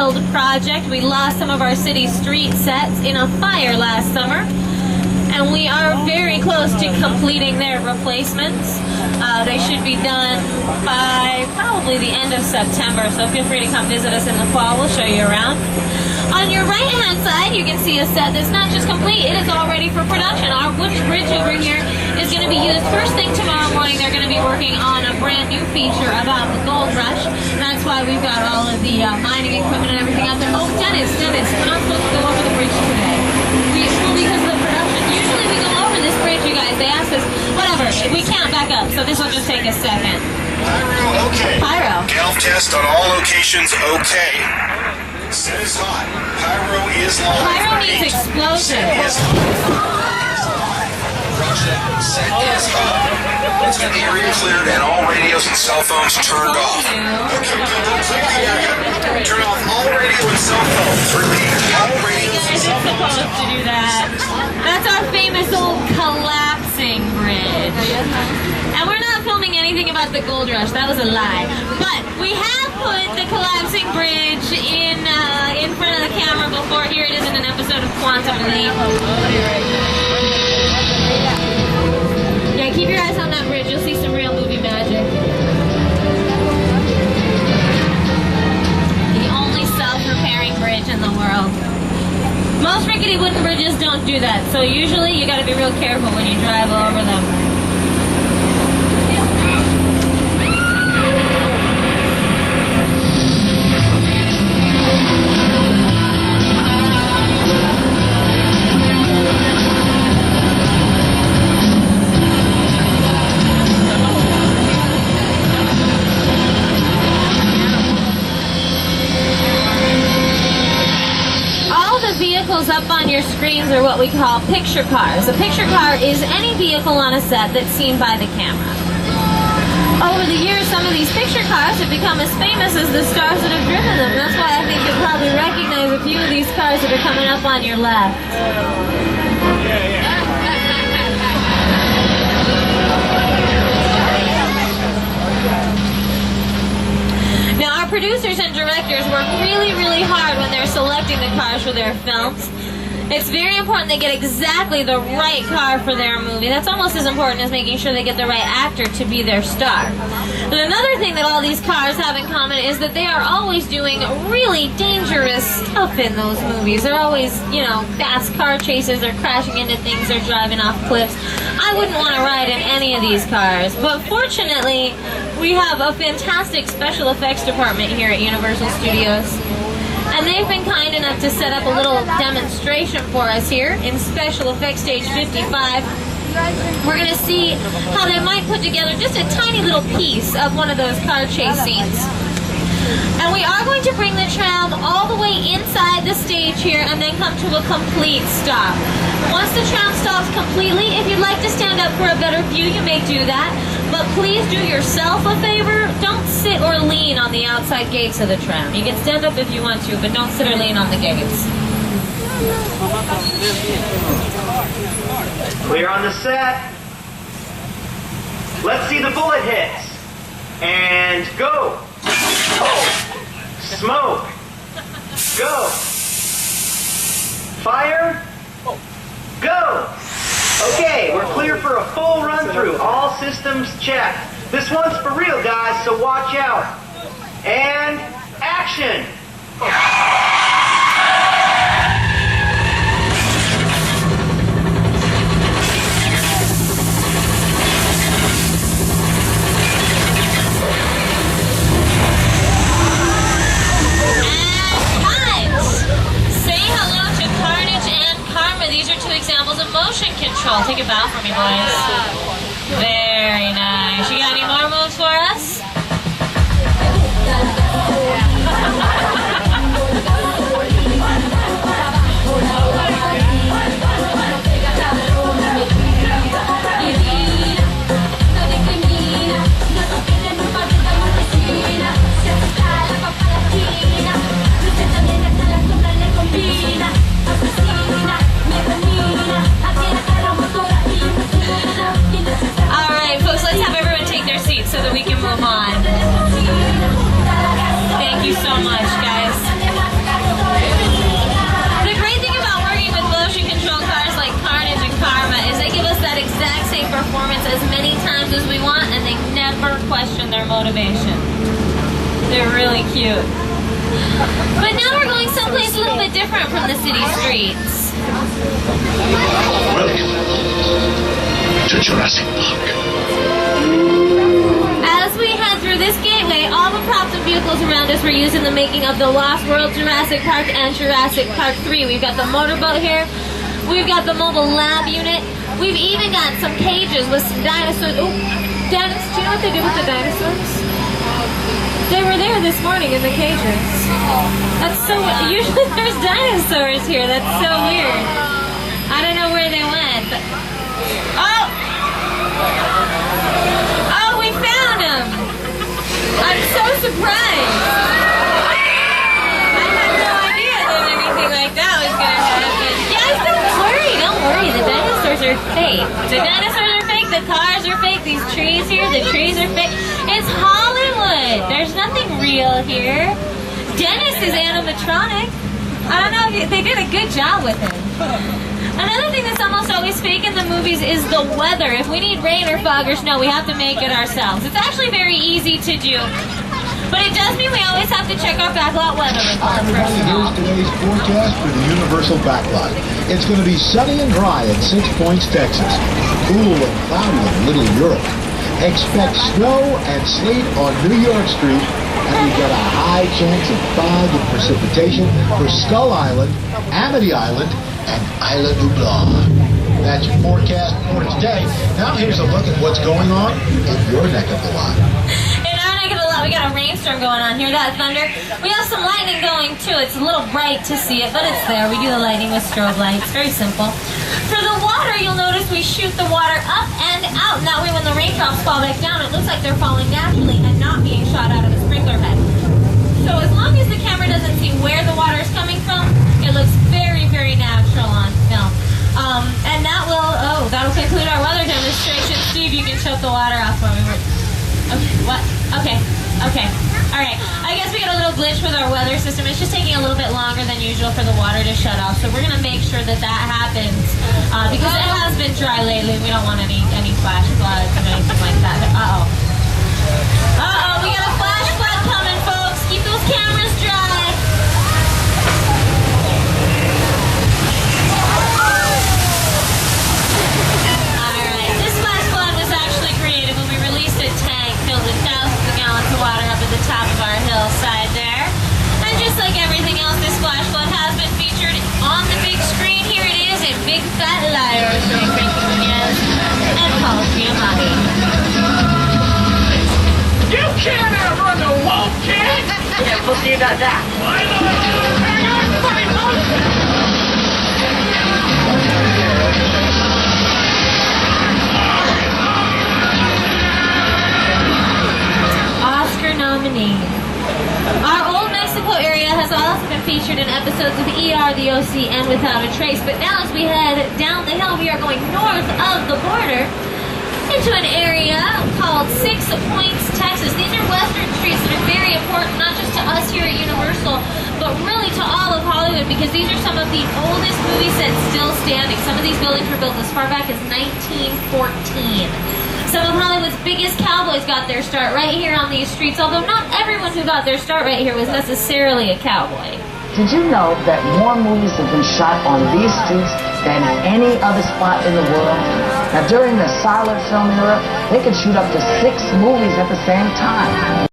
rebuild project. We lost some of our city street sets in a fire last summer, and we are very close to completing their replacements. They should be done by probably the end of September, so feel free to come visit us in the fall. We'll show you around. On your right-hand side, you can see a set that's not just complete, it is all ready for production. Our wooden bridge over here is going to be used first thing tomorrow morning. They're going to be working on a brand new feature about the gold rush. That's why we've got all of the mining equipment and everything out there. Oh, Dennis, we're not supposed to go over the bridge today. Because of the production. Usually we go over this bridge, you guys. They asked us, whatever, we can't back up, so this will just take a second. Pyro, okay. Pyro. Galv test on all locations, okay. Set is hot. Pyro is live. Pyro means explosion. Set is hot. Set is hot. It's got the area cleared and all radios and cell phones turned off. Okay, turn off all radio and cell phones. Repeat, all radios and cell phones. Supposed to do that. That's our famous old collapsing bridge. And we're not filming anything about the gold rush. That was a lie. But we have put the collapsing bridge in front of the camera before. Here it is in an episode of Quantum Leap. Yeah, keep your eyes on that bridge. You'll see some real movie magic. The only self-repairing bridge in the world. Most rickety wooden bridges don't do that, so usually you gotta be real careful when you drive over them. Vehicles up on your screens are what we call picture cars. A picture car is any vehicle on a set that's seen by the camera. Over the years, some of these picture cars have become as famous as the stars that have driven them. That's why I think you'll probably recognize a few of these cars that are coming up on your left. Now, our producers and directors work really, really hard when they're selecting the cars for their films. It's very important they get exactly the right car for their movie. That's almost as important as making sure they get the right actor to be their star. And another thing that all these cars have in common is that they are always doing really dangerous stuff in those movies. They're always, fast car chases, they're crashing into things, they're driving off cliffs. I wouldn't want to ride in any of these cars, but fortunately, we have a fantastic special effects department here at Universal Studios. And they've been kind enough to set up a little demonstration for us here in Special Effects Stage 55. We're going to see how they might put together just a tiny little piece of one of those car chase scenes. And we are going to bring the tram all the way inside the stage here and then come to a complete stop. Once the tram stops completely, if you'd like to stand up for a better view, you may do that. But please do yourself a favor. Don't sit or lean on the outside gates of the tram. You can stand up if you want to, but don't sit or lean on the gates. Clear on the set. Let's see the bullet hits. And go. Smoke. Go. Fire. Go. Okay, we're clear for a full run through. All systems checked. This one's for real, guys, so watch out. And action. These are two examples of motion control. Take a bow for me, boys. Very nice. You got any more moves for us? Alright, folks, let's have everyone take They're really cute. But now we're going someplace a little bit different from the city streets. Welcome to Jurassic Park. As we head through this gateway, all the props and vehicles around us were used in the making of the Lost World Jurassic Park and Jurassic Park 3. We've got the motorboat here. We've got the mobile lab unit. We've even got some cages with some dinosaurs. Oh, Dennis, do you know what they did with the dinosaurs? They were there this morning in the cages. That's so weird. Usually there's dinosaurs here. That's so weird. I don't know where they went. But... Oh, we found them. I'm so surprised. I had no idea that anything like that was going to happen. Guys, don't worry. Don't worry. The dinosaurs are fake. The dinosaurs are fake. The cars are fake. These trees here, the trees are fake. It's Hollywood. There's nothing real here. Dennis is animatronic. I don't know if they did a good job with him. Another thing that's almost always fake in the movies is the weather. If we need rain or fog or snow, we have to make it ourselves. It's actually very easy to do. But it does mean we always have to check our backlot weather report first of all. Here's today's forecast for the Universal Backlot. It's going to be sunny and dry at 6 Points, Texas. Cool and cloudy in Little Europe. Expect snow and sleet on New York Street, and we've got a high chance of fog and precipitation for Skull Island, Amity Island, and Isla Nublar. That's your forecast for today. Now here's a look at what's going on in your neck of the lot. We got a rainstorm going on here, that thunder. We have some lightning going too. It's a little bright to see it, but it's there. We do the lightning with strobe lights. Very simple. For the water, you'll notice we shoot the water up and out. And that way when the raindrops fall back down, it looks like they're falling naturally and not being shot out of the sprinkler head. So as long as the camera doesn't see where the water is coming from, it looks very, very natural on film. And that'll conclude our weather demonstration. Steve, you can shut the water off while we work. Okay, what? Okay. All right. I guess we got a little glitch with our weather system. It's just taking a little bit longer than usual for the water to shut off. So we're going to make sure that happens because it has been dry lately. We don't want any flash floods or anything like that. Uh-oh. We got a flash flood coming, folks. Keep those cameras dry. All right. This flash flood was actually created when we released a tank filled with thousands of gallons of water up at the top of our hillside there. And just like everything else, this flash flood has been featured on the big screen. Here it is in Big Fat Liar, showing Frankie Muniz and Paul Giamatti. You can't outrun the wolf, kid! Yeah, we'll see about that. Hang on, fight Oscar nominee. Our Old Mexico area has also been featured in episodes of ER, The OC, and Without a Trace. But now as we head down the hill, we are going north of the border into an area called 6 Points, Texas. These are western streets that are very important, not just to us here at Universal, but really to all of Hollywood, because these are some of the oldest movie sets still standing. Some of these buildings were built as far back as 1914. Some of Hollywood's biggest cowboys got their start right here on these streets, although not everyone who got their start right here was necessarily a cowboy. Did you know that more movies have been shot on these streets than any other spot in the world? Now, during the silent film era, they could shoot up to 6 movies at the same time.